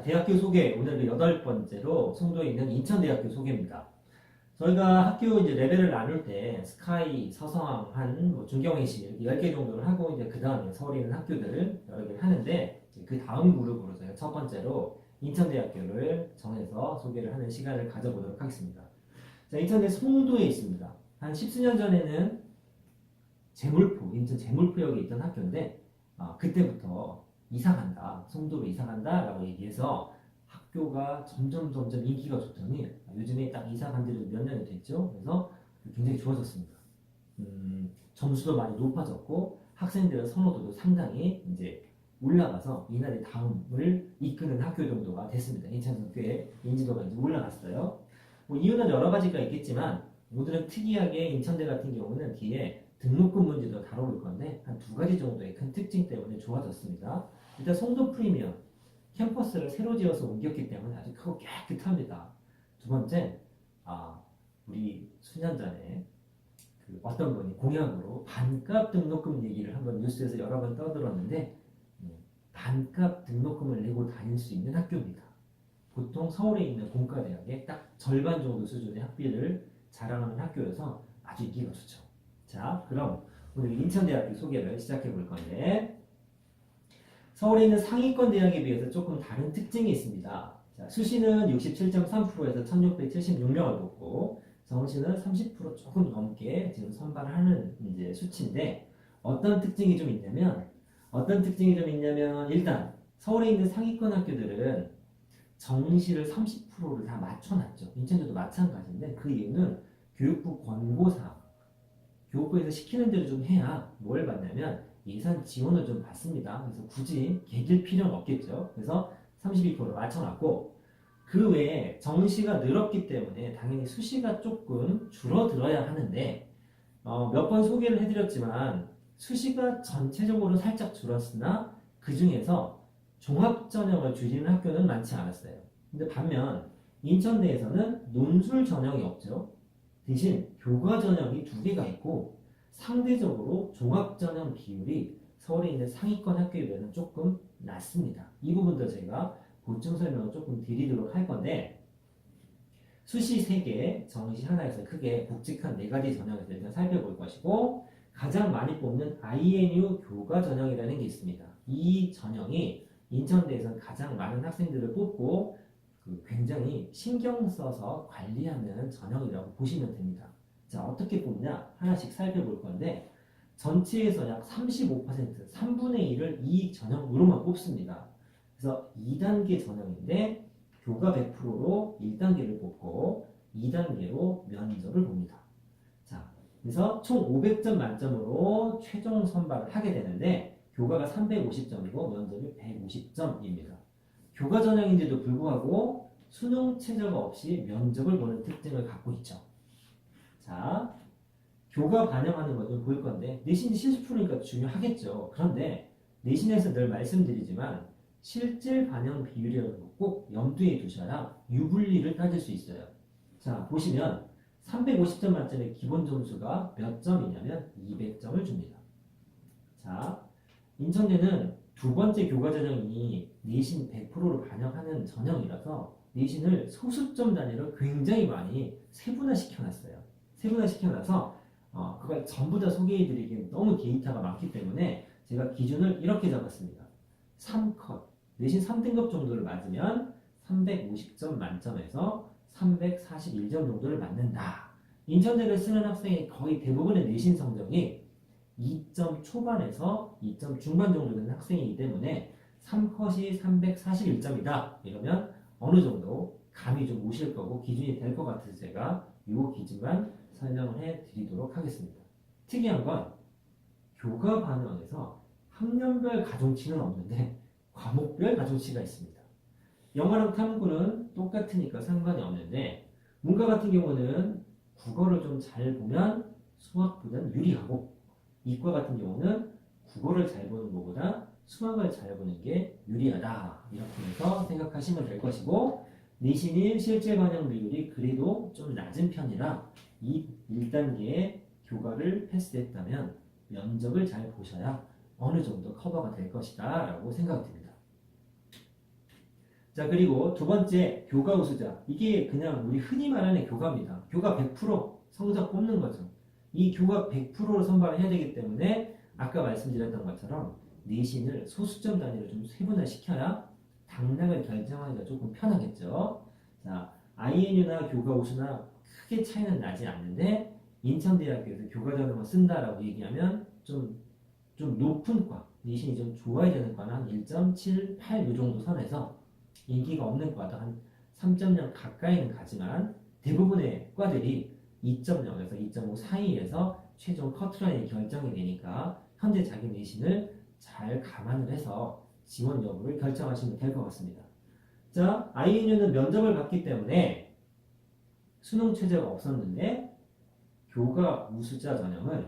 대학교 소개, 오늘 여덟 번째로 송도에 있는 인천대학교 소개입니다. 저희가 학교 이제 레벨을 나눌 때 스카이, 서성한, 뭐 중경외시 10개 정도를 하고 이제 그 다음에 서울에 있는 학교들을 여러 개를 하는데 그 다음 그룹으로 저희가 첫 번째로 인천대학교를 정해서 소개를 하는 시간을 가져보도록 하겠습니다. 자, 인천대 송도에 있습니다. 한 십수년 전에는 인천 제물포역에 있던 학교인데 그때부터 이사 간다, 송도로 이사 간다라고 얘기해서 학교가 점점 인기가 좋더니 요즘에 딱 이사 간 지도 몇 년이 됐죠. 그래서 굉장히 좋아졌습니다. 점수도 많이 높아졌고 학생들의 선호도도 상당히 이제 올라가서 이날의 다음을 이끄는 학교 정도가 됐습니다. 인천에서 꽤 인지도가 이제 올라갔어요. 뭐 이유는 여러 가지가 있겠지만 오늘은 특이하게 인천대 같은 경우는 뒤에 등록금 문제도 다뤄볼 건데 한 두 가지 정도의 큰 특징 때문에 좋아졌습니다. 일단 송도 프리미엄 캠퍼스를 새로 지어서 옮겼기 때문에 아주 크고 깨끗합니다. 두 번째, 우리 수년 전에 어떤 분이 공약으로 반값 등록금 얘기를 한번 뉴스에서 여러 번 떠들었는데 반값 등록금을 내고 다닐 수 있는 학교입니다. 보통 서울에 있는 공과대학의 딱 절반 정도 수준의 학비를 자랑하는 학교여서 아주 인기가 좋죠. 자, 그럼 오늘 인천대학교 소개를 시작해 볼 건데 서울에 있는 상위권 대학에 비해서 조금 다른 특징이 있습니다. 자, 수시는 67.3%에서 1676명을 뽑고 정시는 30% 조금 넘게 지금 선발을 하는 이제 수치인데 어떤 특징이 좀 있냐면 일단 서울에 있는 상위권 학교들은 정시를 30%를 다 맞춰놨죠. 인천대도 마찬가지인데 그 이유는 교육부 권고사항 교육부에서 시키는 대로 좀 해야 뭘 받냐면 예산 지원을 좀 받습니다. 그래서 굳이 개길 필요는 없겠죠. 그래서 32%를 맞춰놨고 그 외에 정시가 늘었기 때문에 당연히 수시가 조금 줄어들어야 하는데 몇 번 소개를 해드렸지만 수시가 전체적으로 살짝 줄었으나 그 중에서 종합전형을 줄이는 학교는 많지 않았어요. 근데 반면 인천대에서는 논술 전형이 없죠. 대신 교과 전형이 두 개가 있고 상대적으로 종합 전형 비율이 서울에 있는 상위권 학교에 비해서는 조금 낮습니다. 이 부분도 제가 보충 설명을 조금 드리도록 할 건데 수시 3개, 정시 하나에서 크게 굵직한 4가지 전형에서 일단 살펴볼 것이고 가장 많이 뽑는 INU 교과 전형이라는 게 있습니다. 이 전형이 인천대에서는 가장 많은 학생들을 뽑고 굉장히 신경 써서 관리하는 전형이라고 보시면 됩니다. 자, 어떻게 뽑냐? 하나씩 살펴볼 건데 전체에서 약 35%, 3분의 1을 이 전형으로만 뽑습니다. 그래서 2단계 전형인데 교과 100%로 1단계를 뽑고 2단계로 면접을 봅니다. 자, 그래서 총 500점 만점으로 최종 선발을 하게 되는데 교과가 350점이고 면접이 150점입니다. 교과 전형인데도 불구하고 수능 최저가 없이 면접을 보는 특징을 갖고 있죠. 자, 교과 반영하는 것 좀 볼 건데 내신이 70%니까 중요하겠죠. 그런데 내신에서 늘 말씀드리지만 실질 반영 비율이라는 거 꼭 염두에 두셔야 유불리를 따질 수 있어요. 자, 보시면 350점 만점의 기본 점수가 몇 점이냐면 200점을 줍니다. 자, 인천대는 두 번째 교과 전형이 내신 100%를 반영하는 전형이라서 내신을 소수점 단위로 굉장히 많이 세분화시켜놨어요. 세분화시켜놔서 그걸 전부 다 소개해드리기엔 너무 데이터가 많기 때문에 제가 기준을 이렇게 잡았습니다. 3컷, 내신 3등급 정도를 맞으면 350점 만점에서 341점 정도를 맞는다. 인천대를 쓰는 학생의 거의 대부분의 내신 성적이 2점 초반에서 2점 중반 정도 되는 학생이기 때문에 3컷이 341점이다. 이러면 어느 정도 감이 좀 오실 거고 기준이 될 것 같아서 제가 이 기준만 설명을 해 드리도록 하겠습니다. 특이한 건 교과 반영에서 학년별 가중치는 없는데 과목별 가중치가 있습니다. 영어랑 탐구는 똑같으니까 상관이 없는데 문과 같은 경우는 국어를 좀 잘 보면 수학보다는 유리하고 이과 같은 경우는 국어를 잘 보는 것보다 수학을 잘 보는 게 유리하다. 이렇게 해서 생각하시면 될 것이고 내신일 실제 반영 비율이 그래도 좀 낮은 편이라 이 1단계의 교과를 패스했다면 면접을 잘 보셔야 어느 정도 커버가 될 것이다 라고 생각이 듭니다. 자, 그리고 두 번째, 교과 우수자. 이게 그냥 우리 흔히 말하는 교과입니다. 교과 100% 성적 뽑는 거죠. 이 교과 100%를 선발을 해야 되기 때문에 아까 말씀드렸던 것처럼 내신을 소수점 단위로 좀 세분화시켜야 당락을 결정하기가 조금 편하겠죠. 자, INU나 교과 우수나 크게 차이는 나지 않는데 인천대학교에서 교과 전형을 쓴다라고 얘기하면 좀 높은 과, 내신이 좀 좋아야 되는 과는 한 1.78 이 정도 선에서 인기가 없는 과도 한 3.0 가까이는 가지만 대부분의 과들이 2.0에서 2.5 사이에서 최종 커트라인이 결정이 되니까 현재 자기 내신을 잘 감안을 해서 지원 여부를 결정하시면 될 것 같습니다. 자, INU는 면접을 봤기 때문에 수능 최저가 없었는데 교과 우수자 전형은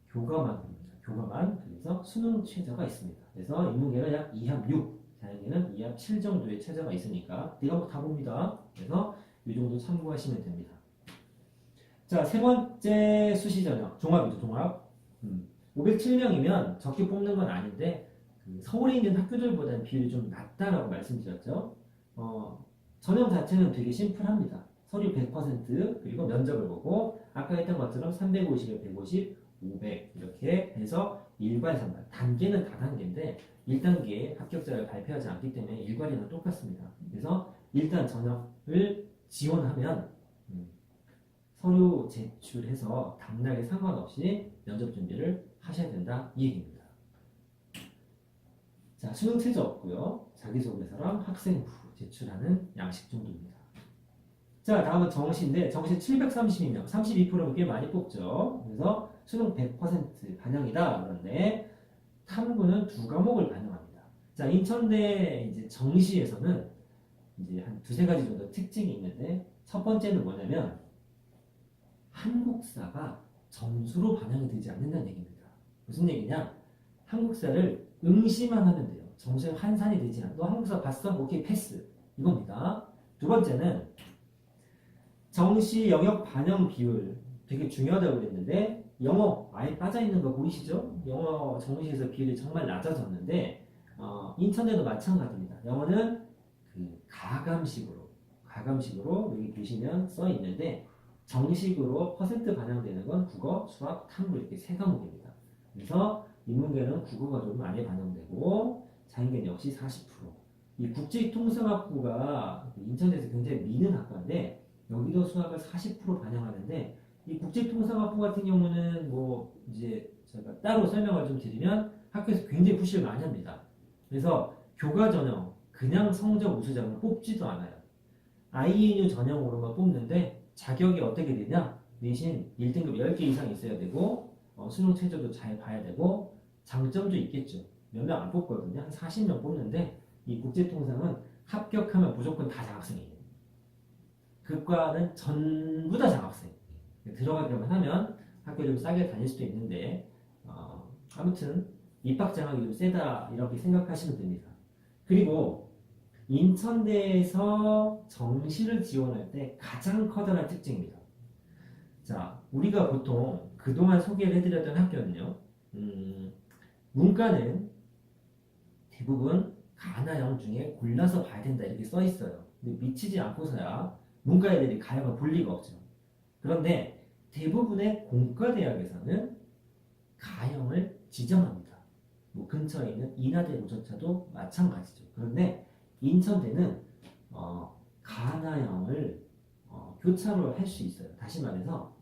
교과만 봅니다. 교과만. 그래서 수능 최저가 있습니다. 그래서 인문계가 약 2합 6, 자연계는 2합 7 정도의 최저가 있으니까 네가 뭐 다 봅니다. 그래서 이 정도 참고하시면 됩니다. 자, 세 번째 수시 전형 종합이죠. 종합. 507명이면 적게 뽑는 건 아닌데 서울에 있는 학교들보다는 비율이 좀 낮다라고 말씀드렸죠. 전형 자체는 되게 심플합니다. 서류 100% 그리고 면접을 보고 아까 했던 것처럼 350에 150, 500 이렇게 해서 일괄 선발. 단계는 다단계인데 1단계 합격자를 발표하지 않기 때문에 일괄이랑 똑같습니다. 그래서 일단 전형을 지원하면 서류 제출해서 당락에 상관없이 면접 준비를 하셔야 된다 이 얘기입니다. 자, 수능 최저 없고요. 자기소개서랑 학생부 제출하는 양식 정도입니다. 자, 다음은 정시인데 정시 732명, 32%는 꽤 많이 뽑죠. 그래서 수능 100% 반영이다. 그런데 탐구는 두 과목을 반영합니다. 자, 인천대 이제 정시에서는 이제 한 두세 가지 정도 특징이 있는데 첫 번째는 뭐냐면 한국사가 점수로 반영이 되지 않는다는 얘기입니다. 무슨 얘기냐? 한국사를 응시만 하면 돼요. 점수에 환산이 되지 않아. 너 한국사 봤어? 오케이, 패스. 이겁니다. 두 번째는 정시 영역 반영 비율 되게 중요하다고 그랬는데 영어 아예 빠져있는 거 보이시죠? 영어 정시에서 비율이 정말 낮아졌는데 인천에도 마찬가지입니다. 영어는 그 가감식으로 여기 보시면 써 있는데 정식으로 퍼센트 반영되는 건 국어, 수학, 탐구 이렇게 세 과목입니다. 그래서 인문계는 국어가 좀 많이 반영되고 자연계는 역시 40%. 이 국제통상학부가 인천에서 굉장히 미는 학과인데 여기도 수학을 40% 반영하는데 이 국제통상학부 같은 경우는 뭐 이제 제가 따로 설명을 좀 드리면 학교에서 굉장히 푸시를 많이 합니다. 그래서 교과 전형 그냥 성적 우수자는 뽑지도 않아요. INU 전형으로만 뽑는데 자격이 어떻게 되냐? 내신 1등급 10개 이상 있어야 되고 수능 최저도 잘 봐야 되고 장점도 있겠죠. 몇 명 안 뽑거든요. 한 40명 뽑는데 이 국제통상은 합격하면 무조건 다 장학생이에요. 그 과는 전부 다 장학생. 들어가기만 하면 학교 좀 싸게 다닐 수도 있는데 아무튼 입학장학이 좀 세다 이렇게 생각하시면 됩니다. 그리고 인천대에서 정시를 지원할 때 가장 커다란 특징입니다. 자, 우리가 보통 그동안 소개를 해드렸던 학교는요. 문과는 대부분 가나영 중에 골라서 봐야 된다 이렇게 써 있어요. 근데 미치지 않고서야 문과 애들이 가영을 볼 리가 없죠. 그런데 대부분의 공과대학에서는 가영을 지정합니다. 뭐 근처에 있는 인하대 고전차도 마찬가지죠. 그런데 인천대는 가나영을 교차로 할 수 있어요. 다시 말해서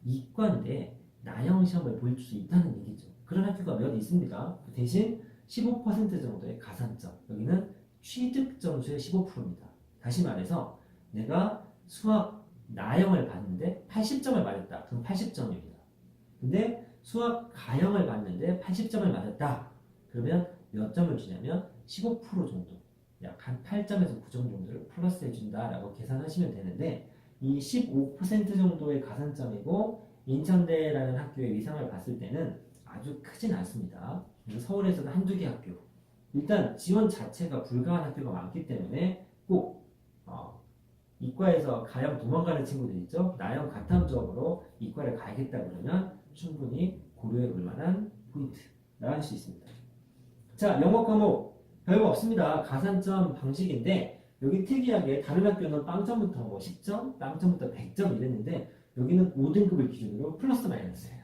이과인데 나영 시험을 볼 수 있다는 얘기죠. 그런 학교가 몇 있습니다. 대신 15% 정도의 가산점. 여기는 취득 점수의 15%입니다. 다시 말해서 내가 수학 나영을 봤는데 80점을 맞았다. 그럼 80점입니다. 근데 수학 가영을 봤는데 80점을 맞았다. 그러면 몇 점을 주냐면 15% 정도. 약 한 8점에서 9점 정도를 플러스 해준다라고 계산하시면 되는데 이 15% 정도의 가산점이고 인천대라는 학교의 위상을 봤을 때는 아주 크진 않습니다. 그래서 서울에서는 한두 개 학교 일단 지원 자체가 불가한 학교가 많기 때문에 꼭 이과에서 가영 도망가는 친구들 있죠. 나영 가탐적으로 이과를 가야겠다 그러면 충분히 고려해 볼 만한 포인트라 할 수 있습니다. 자, 영어 과목 별거 없습니다. 가산점 방식인데 여기 특이하게 다른 학교는 빵점부터 뭐 10점, 빵점부터 100점 이랬는데 여기는 5등급을 기준으로 플러스 마이너스예요.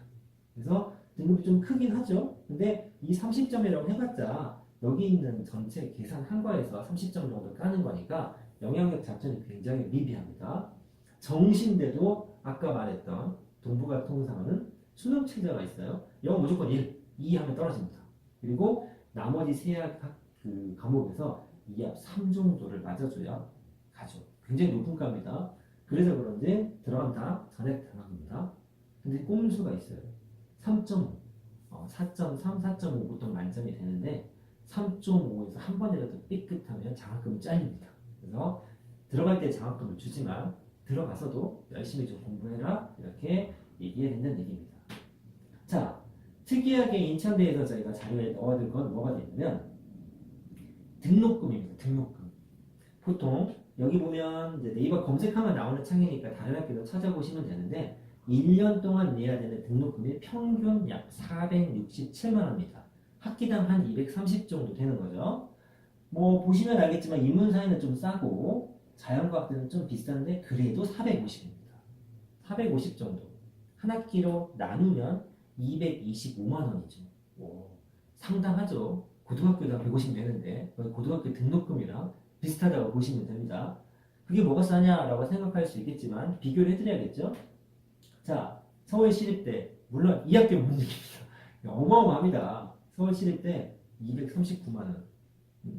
그래서 등급이 좀 크긴 하죠. 근데 이 30점이라고 해봤자 여기 있는 전체 계산한 거에서 30점 정도 까는 거니까 영향력 자체는 굉장히 미비합니다. 정시인데도 아까 말했던 동부가 통상은 수능 체제가 있어요. 영어 무조건 1, 2 하면 떨어집니다. 그리고 나머지 그 과목에서 2합 3 정도를 맞아줘야 가죠. 굉장히 높은 값입니다. 그래서 그런지 들어간다 전액 들어갑니다. 근데 꼼수가 있어요. 3.5, 4.3, 4.5 보통 만점이 되는데 3.5에서 한 번이라도 삐끗하면 장학금이 잘립니다. 그래서 들어갈 때 장학금을 주지만 들어가서도 열심히 좀 공부해라 이렇게 얘기해야 된다는 얘기입니다. 자, 특이하게 인천대에서 저희가 자료에 넣어둘 건 뭐가 되냐면 등록금입니다. 등록금. 보통 여기 보면 이제 네이버 검색하면 나오는 창이니까 다른 학교도 찾아보시면 되는데 1년 동안 내야 되는 등록금이 평균 약 467만 원입니다. 학기당 한 230 정도 되는 거죠. 뭐 보시면 알겠지만 인문사회는 좀 싸고 자연과학들은 좀 비싼데 그래도 450입니다. 450 정도. 한 학기로 나누면 225만 원이죠. 오, 상당하죠. 고등학교가 150 내는데 고등학교 등록금이랑 비슷하다고 보시면 됩니다. 그게 뭐가 싸냐라고 생각할 수 있겠지만 비교를 해드려야겠죠. 자, 서울시립대 물론 이 학교 못 이깁니다. 어마어마합니다. 서울시립대 239만 원.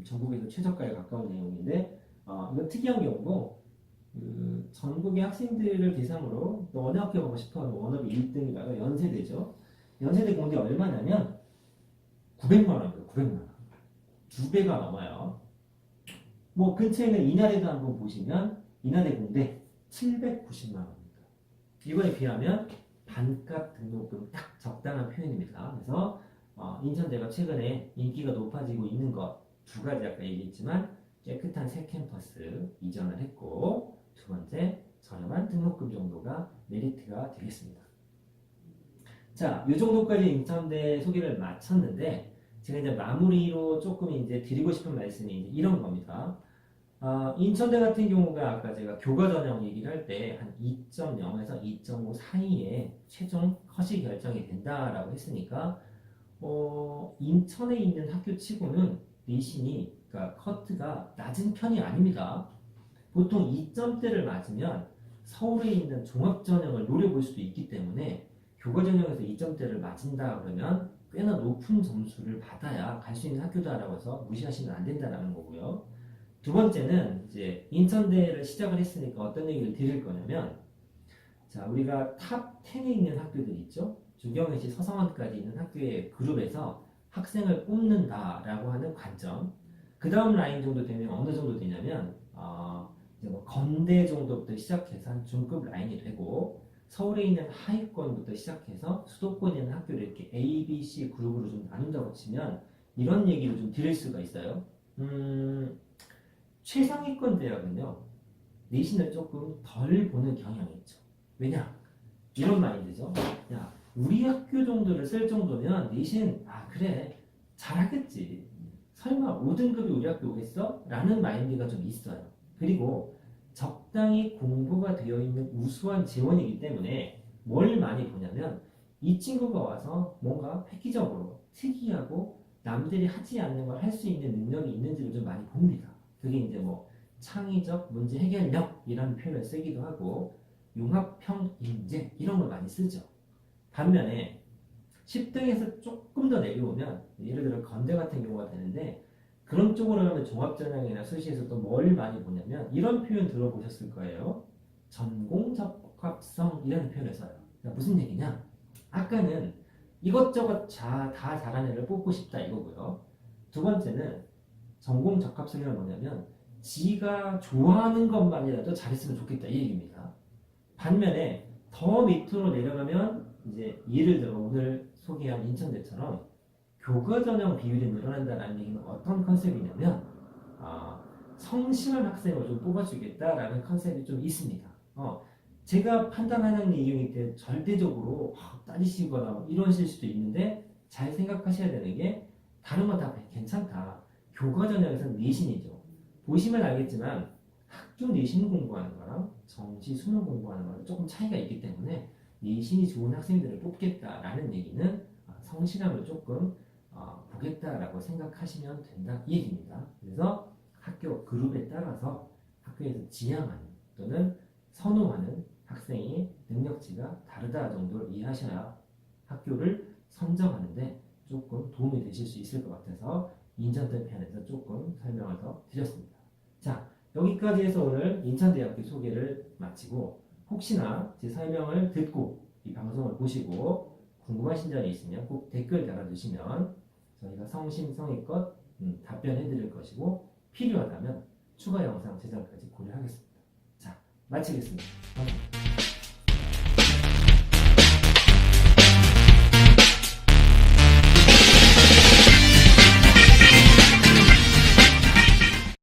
전국에서 최저가에 가까운 내용인데 이거 특이한 경우고 전국의 학생들을 대상으로 또 어느 학교 가고 싶어 하면 원업이 1등이라가 연세대죠. 연세대 공대 얼마냐면 900만 원입니다. 900만 원. 2배가 넘어요. 뭐 근처에 있는 인하대도 한번 보시면 인하대 공대 790만 원입니다. 이거에 비하면 반값 등록금 딱 적당한 표현입니다. 그래서 인천대가 최근에 인기가 높아지고 있는 것 두 가지 아까 얘기했지만 깨끗한 새 캠퍼스 이전을 했고 두 번째 저렴한 등록금 정도가 메리트가 되겠습니다. 자, 이 정도까지 인천대 소개를 마쳤는데 제가 이제 마무리로 조금 이제 드리고 싶은 말씀이 이제 이런 겁니다. 인천대 같은 경우가 아까 제가 교과 전형 얘기를 할 때 한 2.0에서 2.5 사이에 최종 컷이 결정이 된다라고 했으니까 인천에 있는 학교 치고는 내신이 그러니까 커트가 낮은 편이 아닙니다. 보통 2점대를 맞으면 서울에 있는 종합전형을 노려볼 수도 있기 때문에 교과전형에서 2점대를 맞은다 그러면 꽤나 높은 점수를 받아야 갈 수 있는 학교다라고 해서 무시하시면 안 된다라는 거고요. 두 번째는 이제 인천대를 시작을 했으니까 어떤 얘기를 드릴 거냐면 자, 우리가 탑 10에 있는 학교들 있죠? 주경외시 서성원까지 있는 학교의 그룹에서 학생을 뽑는다라고 하는 관점. 그 다음 라인 정도 되면 어느 정도 되냐면 이제 뭐 건대 정도부터 시작해서 한 중급 라인이 되고 서울에 있는 하위권부터 시작해서 수도권에 있는 학교를 이렇게 A, B, C 그룹으로 좀 나눈다고 치면 이런 얘기를 좀 드릴 수가 있어요. 최상위권 대학은요 내신을 조금 덜 보는 경향이 있죠. 왜냐? 이런 마인드죠. 야, 우리 학교 정도를 쓸 정도면 내신 그래 잘하겠지. 설마 5등급이 우리 학교 오겠어? 라는 마인드가 좀 있어요. 그리고 적당히 공부가 되어 있는 우수한 지원이기 때문에 뭘 많이 보냐면 이 친구가 와서 뭔가 획기적으로 특이하고 남들이 하지 않는 걸 할 수 있는 능력이 있는지를 좀 많이 봅니다. 그게 이제 뭐 창의적 문제 해결력이라는 표현을 쓰기도 하고 융합형 인재 이런 걸 많이 쓰죠. 반면에 10등에서 조금 더 내려오면 예를 들어 건대 같은 경우가 되는데 그런 쪽으로 하면 종합전형이나 수시에서 또 뭘 많이 보냐면 이런 표현 들어보셨을 거예요. 전공 적합성 이라는 표현을 써요. 그러니까 무슨 얘기냐? 아까는 이것저것 다 잘하는 애를 뽑고 싶다 이거고요. 두 번째는 전공 적합성이란 뭐냐면 지가 좋아하는 것만이라도 잘했으면 좋겠다 이 얘기입니다. 반면에 더 밑으로 내려가면 이제 예를 들어 오늘 소개한 인천대처럼 교과전형 비율이 늘어난다는 얘기는 어떤 컨셉이냐면 성실한 학생을 좀 뽑아주겠다라는 컨셉이 좀 있습니다. 제가 판단하는 내용일 때 절대적으로 따지시거나 이러실 수도 있는데 잘 생각하셔야 되는 게 다른 건 다 괜찮다. 교과 전형에서는 내신이죠. 보시면 알겠지만 학교 내신 공부하는 거랑 정시 수능 공부하는 거랑 조금 차이가 있기 때문에 내신이 좋은 학생들을 뽑겠다라는 얘기는 성실함을 조금 보겠다라고 생각하시면 된다 이 얘기입니다. 그래서 학교 그룹에 따라서 학교에서 지향하는 또는 선호하는 학생의 능력치가 다르다 정도를 이해하셔야 학교를 선정하는데 조금 도움이 되실 수 있을 것 같아서 인천대 편에서 조금 설명을 더 드렸습니다. 자, 여기까지 해서 오늘 인천대학교 소개를 마치고 혹시나 제 설명을 듣고 이 방송을 보시고 궁금하신 점이 있으면 꼭 댓글 달아주시면 저희가 성심성의껏 답변해 드릴 것이고 필요하다면 추가 영상 제작까지 고려하겠습니다. 자, 마치겠습니다. 감사합니다.